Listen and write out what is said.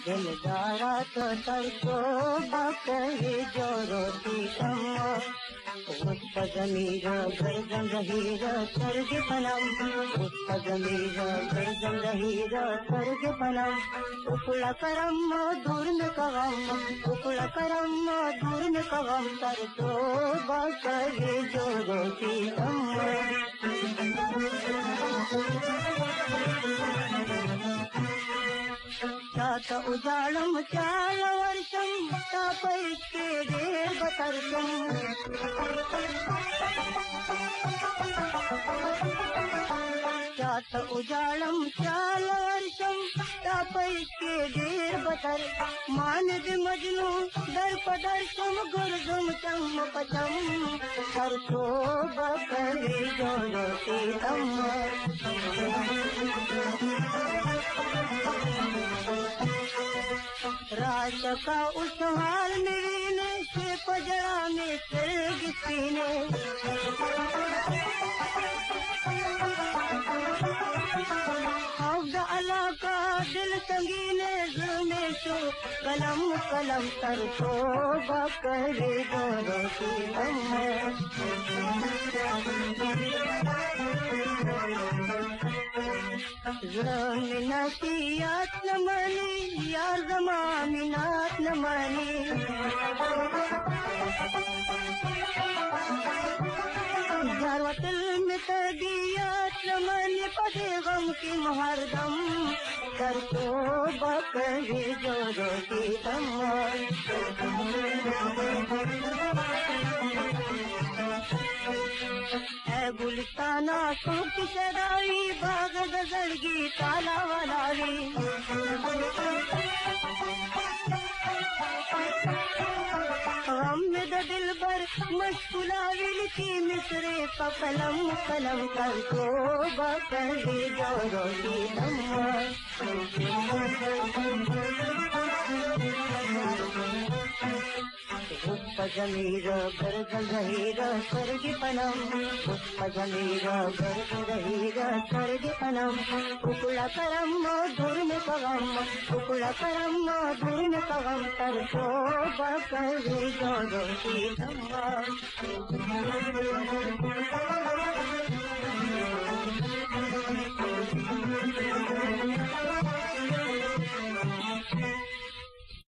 दिलदारा तो तरसो बकरी जो रोटी कमो उस जमीर गर्दन रहीर सर्ग पनम उस जमीर गर्दन रहीर सर्ग पनम उकुला करम दूर में कवम उकुला करम दूर में कवम तरसो बकरी जो रोटी कमो चात उजाड़म चाल वर्षम तापैके देव बतर्षम चात उजाड़म चाल वर्षम तापैके देव बतर मानद मजनू दर पदर्शम गुरदुम चम पचम सरसो बकरी जो रोटी रात का उछाल मेरे से पजड़ा में सर्ग सीने हफ्दा अला का दिल संगीने में सो कलम कलम तरसो बकरी जो रोटी ज़मीनातियात न मानी यार ज़मानिनात न मानी ज़रवतल में तदियात न मानी पदे गम की मुहरदम तरसो बकरी जो रोटी गुलिस्ताना सूख सदाई बाग गजड़गी ताला वाली हमद दिल पर मशकुलाविल की मिसरे कलम कलम कर को बकरी जो रोटी जमीर गर्दन रहीर सर्ग पनम जमीर गर्दन रहीर सर्ग पनम उकुला करम दूर में कवम उकुला करम दूर में कवम तरसो बकरी जो रोटी